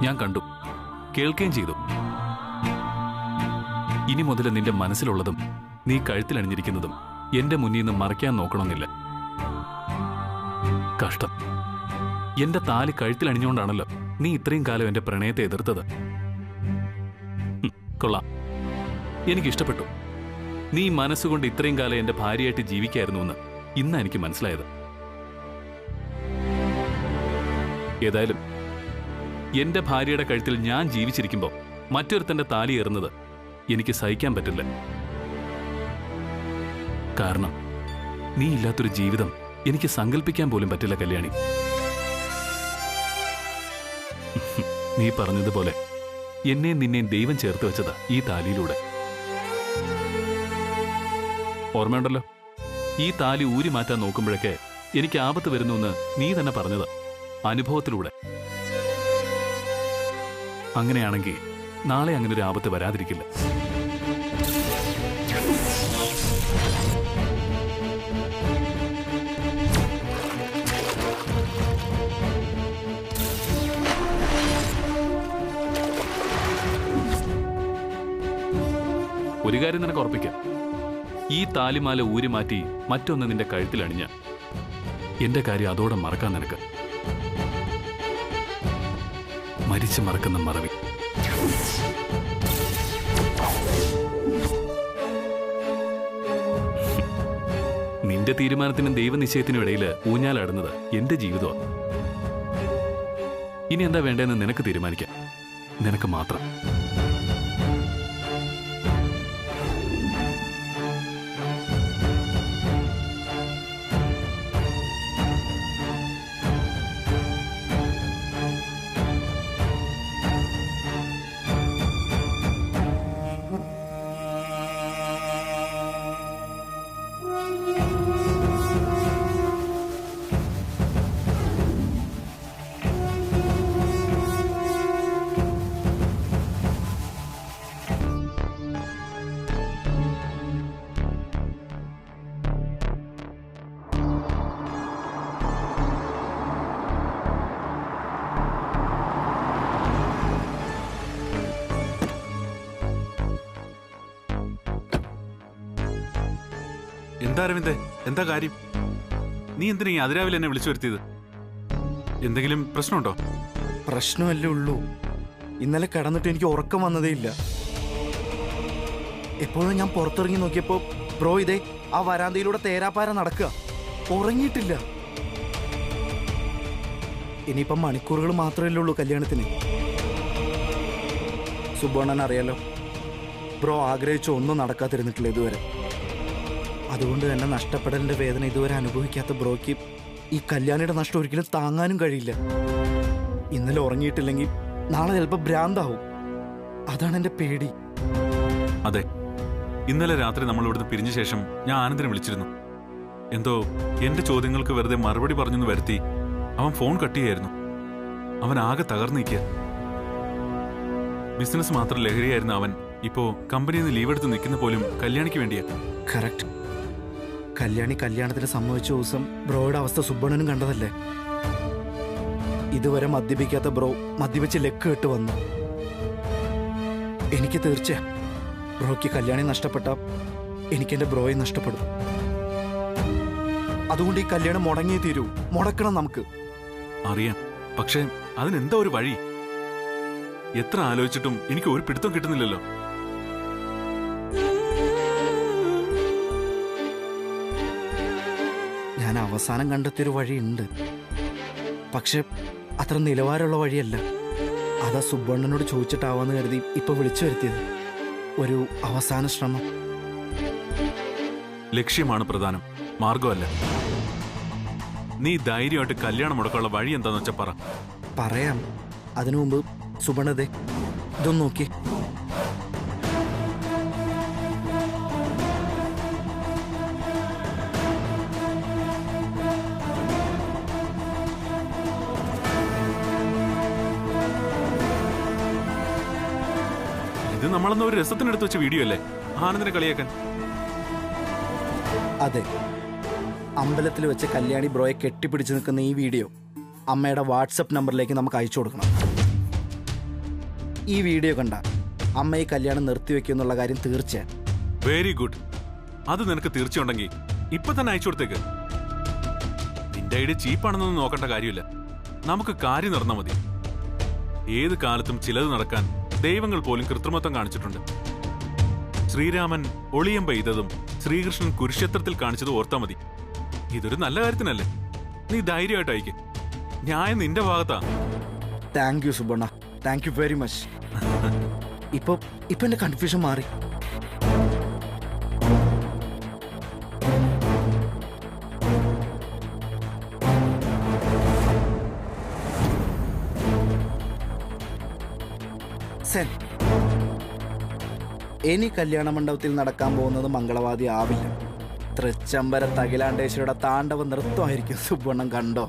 ഞാൻ കണ്ടു, കേൾക്കുകയും ചെയ്തു. ഇനി മുതൽ നിന്റെ മനസ്സിലുള്ളതും നീ കഴുത്തിലണിഞ്ഞിരിക്കുന്നതും എന്റെ മുന്നിൽ നിന്ന് മറയ്ക്കാൻ നോക്കണമെന്നില്ല. കഷ്ടം, എന്റെ താലി കഴുത്തിലണിഞ്ഞുകൊണ്ടാണല്ലോ നീ ഇത്രയും കാലം എന്റെ പ്രണയത്തെ എതിർത്തത്. കൊള്ളാം, എനിക്കിഷ്ടപ്പെട്ടു. നീ മനസ്സുകൊണ്ട് ഇത്രയും കാലം എന്റെ ഭാര്യയായിട്ട് ജീവിക്കായിരുന്നുവെന്ന് ഇന്നാ എനിക്ക് മനസ്സിലായത്. ഏതായാലും എന്റെ ഭാര്യയുടെ കഴുത്തിൽ ഞാൻ ജീവിച്ചിരിക്കുമ്പോൾ മറ്റൊരുത്തന്റെ താലി ഏറുന്നത് എനിക്ക് സഹിക്കാൻ പറ്റില്ല. കാരണം നീ ഇല്ലാത്തൊരു ജീവിതം എനിക്ക് സങ്കല്പിക്കാൻ പോലും പറ്റില്ല കല്യാണി. നീ പറഞ്ഞതുപോലെ എന്നെയും നിന്നെയും ദൈവം ചേർത്ത് വെച്ചതാ ഈ താലിയിലൂടെ. ഓർമ്മയുണ്ടല്ലോ, ഈ താലി ഊരി മാറ്റാൻ നോക്കുമ്പോഴൊക്കെ എനിക്ക് ആപത്ത് വരുന്നുവെന്ന് നീ തന്നെ പറഞ്ഞത് അനുഭവത്തിലൂടെ. അങ്ങനെയാണെങ്കിൽ നാളെ അങ്ങനെ ഒരു ആപത്ത് വരാതിരിക്കില്ല. ഒരു കാര്യം നിനക്ക് ഉറപ്പിക്കാം, ഈ താലിമാല ഊരി മാറ്റി മറ്റൊന്ന് നിന്റെ കഴുത്തിലണിഞ്ഞ എന്റെ കാര്യം അതോടെ മറക്കാൻ നിനക്ക്. മരിച്ചു മറക്കുന്ന മറവി. നിന്റെ തീരുമാനത്തിനും ദൈവനിശ്ചയത്തിനും ഇടയിൽ ഊഞ്ഞാലാടുന്നത് എന്റെ ജീവിതമാണ്. ഇനി എന്താ വേണ്ടതെന്ന് നിനക്ക് തീരുമാനിക്കാം, നിനക്ക് മാത്രം. എന്താ അരവിന്ദേ, എന്താ കാര്യം? നീ എന്തിനാ ഈ അതിരാവിലെ എന്നെ വിളിച്ചു വരുത്തിയത്? എന്തെങ്കിലും പ്രശ്നമുണ്ടോ? പ്രശ്നമല്ലേ ഉള്ളൂ. ഇന്നലെ കിടന്നിട്ട് എനിക്ക് ഉറക്കം വന്നതേ ഇല്ല. എപ്പോഴും ഞാൻ പുറത്തിറങ്ങി നോക്കിയപ്പോ ബ്രോ ഇതേ ആ വരാന്തയിലൂടെ തേരാപ്പാര നടക്കുക. ഉറങ്ങിയിട്ടില്ല. ഇനിയിപ്പം മണിക്കൂറുകൾ മാത്രമല്ലേ ഉള്ളൂ കല്യാണത്തിന്. സുബോണൻ അറിയാലോ, ബ്രോ ആഗ്രഹിച്ച ഒന്നും നടക്കാതിരുന്നിട്ടില്ല ഇതുവരെ. അതുകൊണ്ട് തന്നെ നഷ്ടപ്പെടലിന്റെ വേദന ഇതുവരെ അനുഭവിക്കാത്ത ബ്രോയ്ക്ക് ഈ കല്യാണിയുടെ നഷ്ടം ഒരിക്കലും താങ്ങാനും കഴിയില്ല. ഇന്നലെ ഉറങ്ങിയിട്ടില്ലെങ്കിൽ നാളെ ചിലപ്പോൾ ഭ്രാന്താവും. അതാണ് എന്റെ പേടി. അതെ, ഇന്നലെ രാത്രി നമ്മൾ ഇവിടുന്ന് പിരിഞ്ഞ ശേഷം ഞാൻ ആനന്ദിനെ വിളിച്ചിരുന്നു. എന്തോ എന്റെ ചോദ്യങ്ങൾക്ക് വെറുതെ മറുപടി പറഞ്ഞെന്ന് വരുത്തി അവൻ ഫോൺ കട്ട് ചെയ്യായിരുന്നു. അവൻ ആകെ തകർന്നിരിക്കുക. ബിസിനസ് മാത്രം ലഹരിയായിരുന്ന അവൻ ഇപ്പോ കമ്പനിയിൽ നിന്ന് ലീവ് എടുത്ത് നിൽക്കുന്ന പോലും കല്യാണിക്ക് വേണ്ടിയാ. കറക്റ്റ്. കല്യാണി കല്യാണത്തിന് സമ്മതിച്ച ദിവസം ബ്രോയുടെ അവസ്ഥ സുബ്ബണ്ണനും കണ്ടതല്ലേ. ഇതുവരെ മദ്യപിക്കാത്ത ബ്രോ മദ്യപിച്ച് ലെക്ക് കെട്ട് വന്നു. എനിക്ക് തീർച്ചയായും ബ്രോയ്ക്ക് കല്യാണി നഷ്ടപ്പെട്ട എനിക്കെന്റെ ബ്രോയെ നഷ്ടപ്പെടും. അതുകൊണ്ട് ഈ കല്യാണം മുടങ്ങിയേ തീരൂ. മുടക്കണം നമുക്ക്. അറിയാം, പക്ഷേ അതിനെന്താ ഒരു വഴി? എത്ര ആലോചിച്ചിട്ടും എനിക്ക് ഒരു പിടുത്തം കിട്ടുന്നില്ലല്ലോ. ഞാൻ അവസാനം കണ്ടെത്തിയൊരു വഴിയുണ്ട്. പക്ഷെ അത്ര നിലവാരമുള്ള വഴിയല്ല. അതാ സുബ്ബണ്ണനോട് ചോദിച്ചിട്ടാവാന്ന് കരുതി ഇപ്പൊ വിളിച്ചു വരുത്തിയത്. ഒരു അവസാന ശ്രമം. ലക്ഷ്യമാണ് പ്രധാനം, മാർഗമല്ല. നീ ധൈര്യമായിട്ട് കല്യാണം മുടക്കാനുള്ള വഴി എന്താന്ന് വെച്ചാ പറ. പറയാം. അതിനു മുമ്പ് സുബ്ബണ്ണതേ ഇതൊന്ന് നോക്കി. ഇത് നമ്മളെന്ന ഒരു രസത്തിനെടുത്ത് വെച്ച വീഡിയോ അല്ലേ, ആനന്ദിനെ കളിയാക്കാൻ? അതെ, അമ്പലത്തിൽ വെച്ച് കല്യാണി ബ്രോയെ കെട്ടിപ്പിടിച്ച് നിൽക്കുന്ന ഈ വീഡിയോ അമ്മയുടെ വാട്സപ്പ് നമ്പറിലേക്ക് നമുക്ക് അയച്ചു കൊടുക്കണം. ഈ വീഡിയോ കണ്ട അമ്മ ഈ കല്യാണം നിർത്തിവെക്കുന്നുള്ള കാര്യം തീർച്ചയാണ്. Very good. അത് നിനക്ക് തീർച്ചയുണ്ടെങ്കിൽ ഇപ്പൊ തന്നെ അയച്ചു കൊടുത്തേക്ക്. നിന്റെ ഐഡിയ ചീപ്പാണെന്നൊന്നും നോക്കേണ്ട കാര്യമില്ല. നമുക്ക് കാര്യം നടന്നാൽ മതി. ഏത് കാലത്തും ചിലത് നടക്കാൻ ദൈവങ്ങൾ പോലും കൃത്രിമത്വം കാണിച്ചിട്ടുണ്ട്. ശ്രീരാമൻ ഒളിയം പെയ്തതും ശ്രീകൃഷ്ണൻ കുരുക്ഷേത്രത്തിൽ കാണിച്ചതും ഓർത്താ മതി. ഇതൊരു നല്ല കാര്യത്തിനല്ലേ? നീ ധൈര്യമായിട്ട് അയക്ക്. ന്യായം നിന്റെ ഭാഗത്താ. Thank you Subanna, thank you very much. ഇപ്പൊ എന്റെ കൺഫ്യൂഷൻ മാറി. ഇനി കല്യാണ മണ്ഡപത്തിൽ നടക്കാൻ പോകുന്നത് മംഗളവാദി ആവില്ല. തൃച്ചംബര തകിലാണ്ടേശ്വരിയുടെ താണ്ഡവ നൃത്തമായിരിക്കും. സുബണ്ണം കണ്ടോ?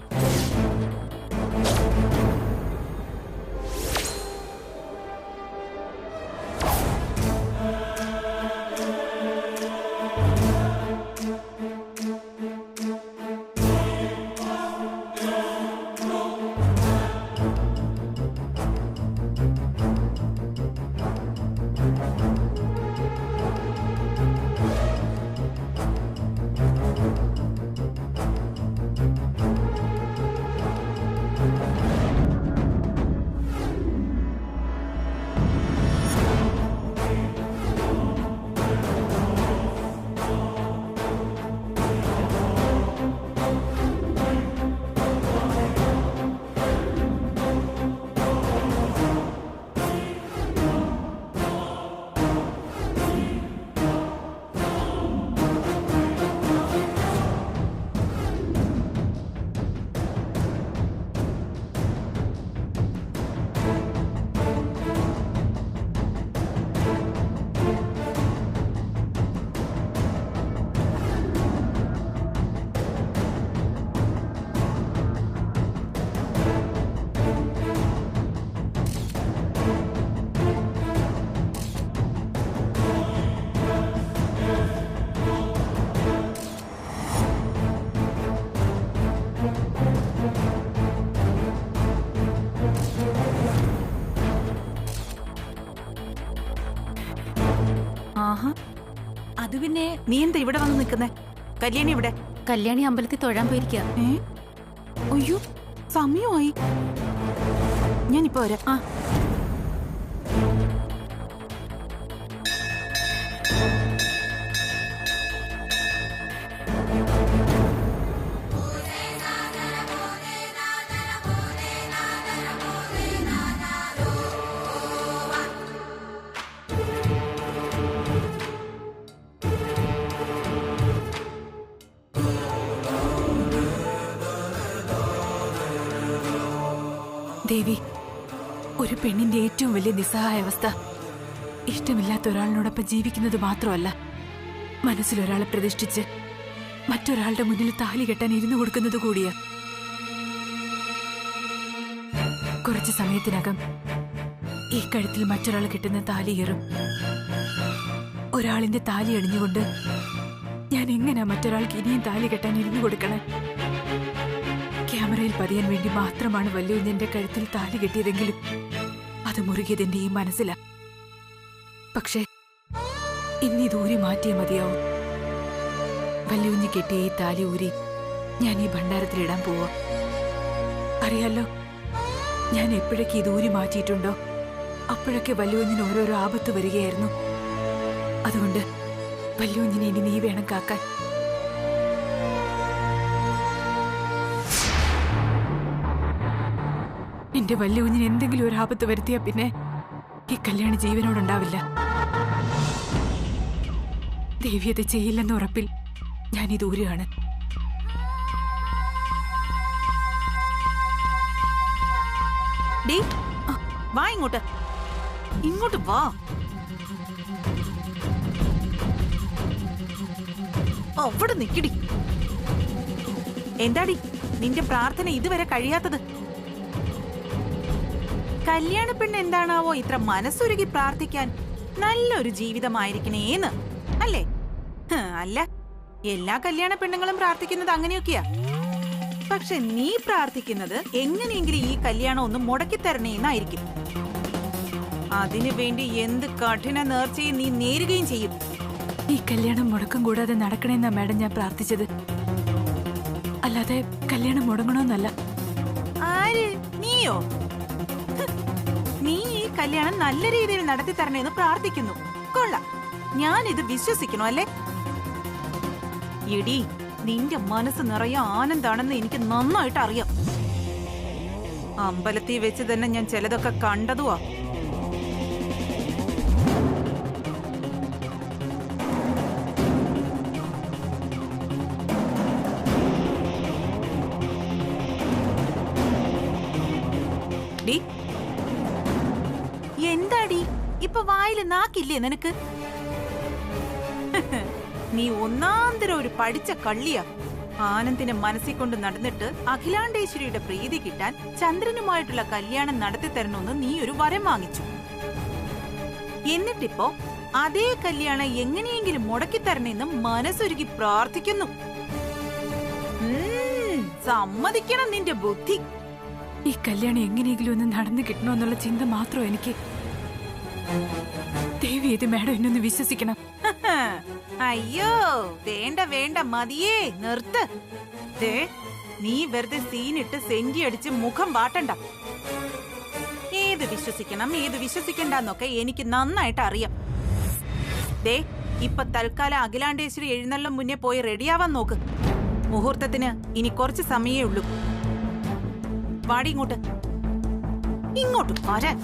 അത് പിന്നെ നീ എന്താ ഇവിടെ വന്ന് നിൽക്കുന്നേ? കല്യാണി ഇവിടെ? കല്യാണി അമ്പലത്തിൽ തൊഴാൻ പോയിരിക്കുക. അയ്യോ, സമയമായി. ഞാനിപ്പോ വരാം. ദേവി, ഒരു പെണ്ണിന്റെ ഏറ്റവും വലിയ നിസ്സഹായാവസ്ഥ ഇഷ്ടമില്ലാത്ത ഒരാളിനോടൊപ്പം ജീവിക്കുന്നത് മാത്രമല്ല, മനസ്സിലൊരാളെ പ്രതിഷ്ഠിച്ച് മറ്റൊരാളുടെ മുന്നിൽ താലി കെട്ടാൻ ഇരുന്നു കൊടുക്കുന്നത് കൂടിയാ. കുറച്ചു സമയത്തിനകം ഈ കഴുത്തിൽ മറ്റൊരാൾ കെട്ടുന്ന താലി ഏറും. ഒരാളിന്റെ താലി അണിഞ്ഞുകൊണ്ട് ഞാൻ എങ്ങനെയാ മറ്റൊരാൾക്ക് ഇനിയും താലി കെട്ടാൻ ഇരുന്നു കൊടുക്കണേ? ക്യാമറയിൽ പതിയാൻ വേണ്ടി മാത്രമാണ് വല്യുവിന് എന്റെ കഴുത്തിൽ താലി കെട്ടിയതെങ്കിലും അത് മുറുകിയത് എന്റെ ഈ മനസ്സിലാ. പക്ഷേ ഇന്നിത് ഊരി മാറ്റിയേ മതിയാവും. വല്യുവിന് കെട്ടിയ ഈ താലി ഊരി ഞാൻ ഈ ഭണ്ഡാരത്തിലിടാൻ പോവാ. അറിയാലോ, ഞാൻ എപ്പോഴൊക്കെ ഇത് ഊരി മാറ്റിയിട്ടുണ്ടോ അപ്പോഴൊക്കെ വല്യുവിന് ഓരോരോ ആപത്ത് വരികയായിരുന്നു. അതുകൊണ്ട് വല്യുവിനെ ഇനി നീ വേണം കാക്കാൻ. എന്റെ വല്യുവിന് എന്തെങ്കിലും ഒരു ആപത്ത് വരുത്തിയാ പിന്നെ ഈ കല്യാണ ജീവനോടുണ്ടാവില്ല. ദേവിയത ചെയ്യില്ലെന്ന ഉറപ്പിൽ ഞാൻ ഈ ദൂരെയാണ്. വാ ഇങ്ങോട്ട്, ഇങ്ങോട്ട് വാ. അവിടെ നിക്കടി. എന്താടി നിന്റെ പ്രാർത്ഥന ഇതുവരെ കഴിയാത്തത്? കല്യാണ പെണ്ണ് എന്താണാവോ ഇത്ര മനസ്സുരുകി പ്രാർത്ഥിക്കാൻ? നല്ലൊരു ജീവിതമായിരിക്കണേന്ന് അല്ലേ? അല്ല, എല്ലാ കല്യാണ പെണ്ണുങ്ങളും പ്രാർത്ഥിക്കുന്നത് അങ്ങനെയൊക്കെയാ. പക്ഷെ നീ പ്രാർത്ഥിക്കുന്നത് എങ്ങനെയെങ്കിലും ഈ കല്യാണം ഒന്ന് മുടക്കി തരണേന്നായിരിക്കും. അതിനു വേണ്ടി എന്ത് കഠിന നേർച്ചയും നീ നേരുകയും ചെയ്യും. ഈ കല്യാണം മുടക്കം കൂടാതെ നടക്കണേന്നാ മാഡം ഞാൻ പ്രാർത്ഥിച്ചത്. അല്ലാതെ കല്യാണം മുടങ്ങണമെന്നല്ല. ആര്? നീയോ? നീ ഈ കല്യാണം നല്ല രീതിയിൽ നടത്തി തരണേന്ന് പ്രാർത്ഥിക്കുന്നു. കൊള്ളാം, ഞാനിത് വിശ്വസിക്കണോ അല്ലേ? എടി, നിന്റെ മനസ്സ് നിറയെ ആനന്ദാണെന്ന് എനിക്ക് നന്നായിട്ട് അറിയാം. അമ്പലത്തിൽ വെച്ച് തന്നെ ഞാൻ ചിലതൊക്കെ കണ്ടതുവാ. എന്താടി ഇപ്പൊ വായില് നാക്കില്ലേ നിനക്ക്? നീ ഒന്നാന്തരം ഒരു പഠിച്ച കള്ളിയാ. ആനന്ദിനെ മനസ്സിൽ കൊണ്ട് നടന്നിട്ട് അഖിലാണ്ടേശ്വരിയുടെ പ്രീതി കിട്ടാൻ ചന്ദ്രനുമായിട്ടുള്ള കല്യാണം നടത്തി തരണമെന്ന് നീ ഒരു വരം വാങ്ങിച്ചു. എന്നിട്ടിപ്പോ അതേ കല്യാണം എങ്ങനെയെങ്കിലും മുടക്കിത്തരണമെന്ന് മനസ്സൊരുക്കി പ്രാർത്ഥിക്കുന്നു. സമ്മതിക്കണം നിന്റെ ബുദ്ധി. ഈ കല്യാണം എങ്ങനെയെങ്കിലും ഒന്ന് നടന്നു കിട്ടണമെന്നുള്ള ചിന്ത മാത്രം എനിക്ക്. ദേവി, ഇത് മാഡം എന്നൊന്ന് വിശ്വസിക്കണം. അയ്യോ, വേണ്ട വേണ്ട, മതിയേ, നിർത്ത്. നീ വെറുതെ സീനിട്ട് സെന്റി അടിച്ച് മുഖം വാട്ടണ്ട. ഏത് വിശ്വസിക്കണം ഏത് വിശ്വസിക്കണ്ടെന്നൊക്കെ എനിക്ക് നന്നായിട്ട് അറിയാം. ഇപ്പൊ തൽക്കാലം അഖിലാണ്ടേശ്വരി എഴുന്നള്ളും മുന്നേ പോയി റെഡിയാവാൻ നോക്ക്. മുഹൂർത്തത്തിന് ഇനി കുറച്ച് സമയേ ഉള്ളൂ. വാടി ഇങ്ങോട്ട്, ഇങ്ങോട്ട് വരാൻ.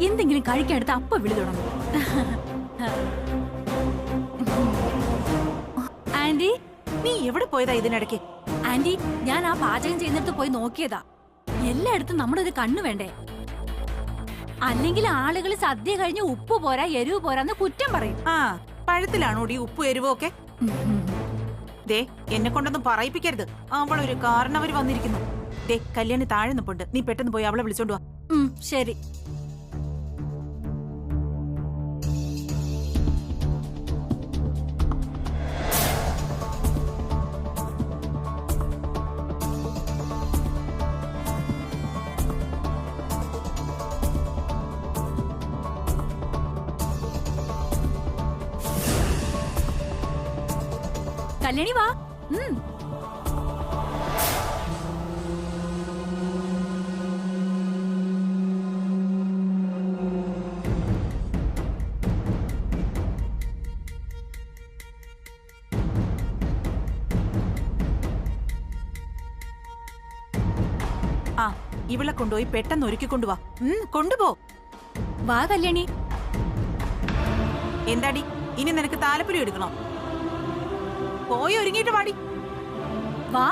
എന്തെങ്കിലും കഴിക്കാനെടുത്ത് അപ്പ വിളി തുടങ്ങും. ആന്റി, നീ എവിടെ പോയതാ ഇതിനിടയ്ക്ക്? ആന്റി, ഞാൻ ആ പാചകം ചെയ്യുന്നിടത്ത് പോയി നോക്കിയതാ. എല്ലായിടത്തും നമ്മുടെ ഒരു കണ്ണു വേണ്ടേ? അല്ലെങ്കിൽ ആളുകൾ സദ്യ കഴിഞ്ഞ് ഉപ്പ് പോരാ എരിവ് പോരാന്ന് കുറ്റം പറയും. ആ, പഴത്തിലാണോടി ഉപ്പ് എരിവൊക്കെ? എന്നെ കൊണ്ടൊന്നും പറയിപ്പിക്കരുത്. അവളൊരു കാരണവര് വന്നിരിക്കുന്നു. കല്യാണി താഴെ നിപ്പുണ്ട്. നീ പെട്ടെന്ന് പോയി അവളെ വിളിച്ചോണ്ട് വാ. ശരി. കല്യാണി വാ. ആ, ഇവളെ കൊണ്ടുപോയി പെട്ടെന്ന് ഒരുക്കി കൊണ്ടുവാ. കൊണ്ടുപോ. വാ കല്യാണി. എന്താടി, ഇനി നിനക്ക് താലപ്പൊലി എടുക്കണോ? പോയി ഒരുങ്ങിയിട്ട് പാടി. വാ.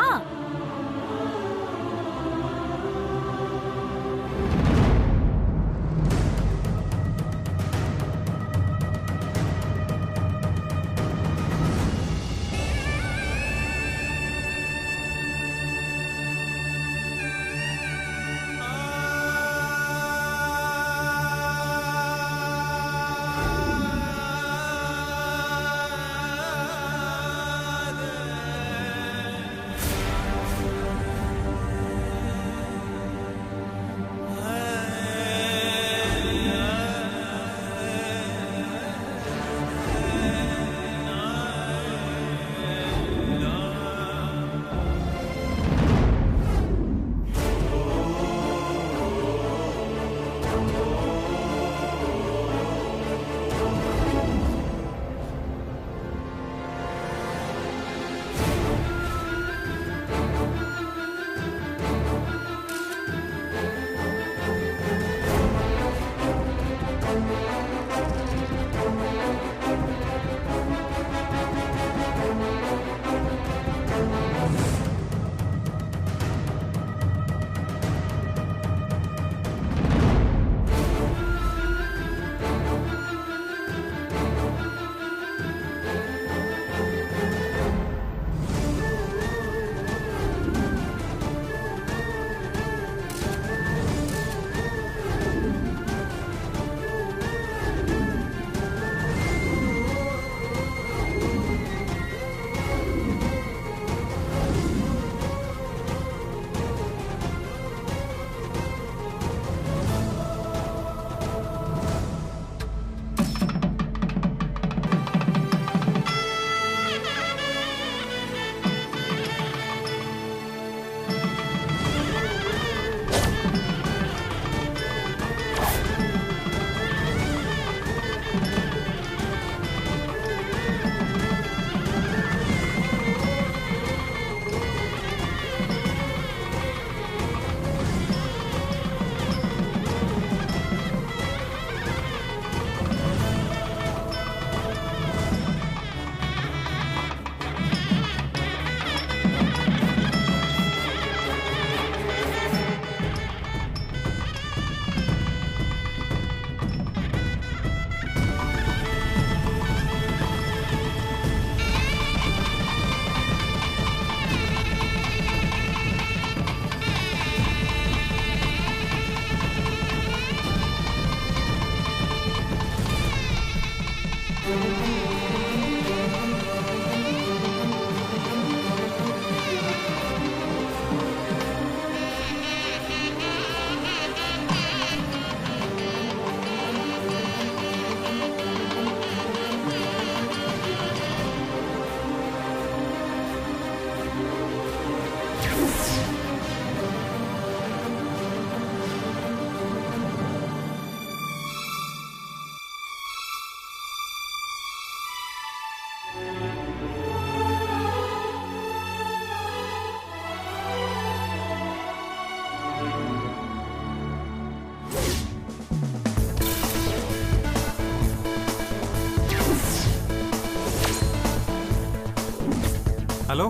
ഹലോ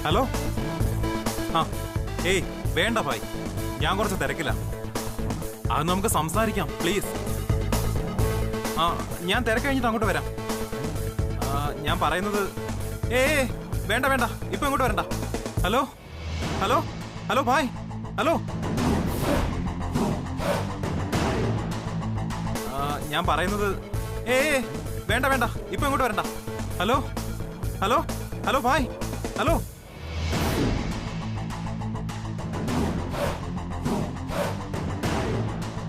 ഹലോ ആ ഏയ് വേണ്ട ഭായ്, ഞാൻ കുറച്ച് തിരക്കില്ല. അത് നമുക്ക് സംസാരിക്കാം പ്ലീസ്. ആ ഞാൻ തിരക്ക് കഴിഞ്ഞിട്ട് അങ്ങോട്ട് വരാം. ഞാൻ പറയുന്നത് വേണ്ട വേണ്ട, ഇപ്പൊ ഇങ്ങോട്ട് വരണ്ട. Hello hello hello bhai, hello. ഞാൻ പറയുന്നത് വേണ്ട വേണ്ട, ഇപ്പൊ ഇങ്ങോട്ട് വരണ്ട. Hello hello hello bhai, hello.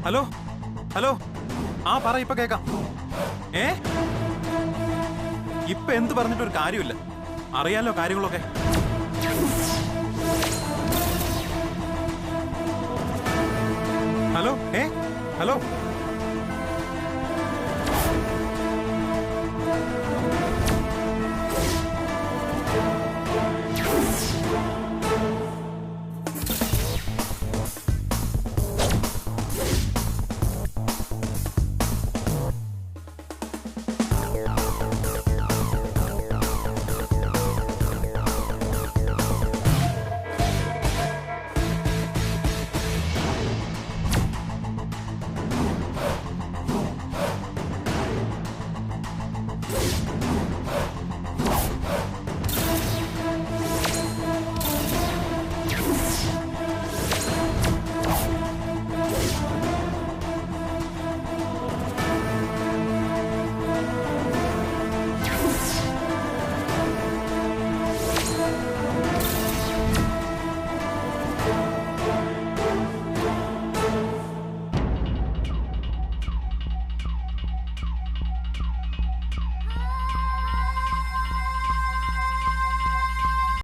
Hello hello ആ പറ, ഇപ്പൊ കേക്കാം. ഇപ്പൊ എന്ത് പറഞ്ഞിട്ടൊരു കാര്യമില്ല, അറിയാലോ കാര്യങ്ങളൊക്കെ.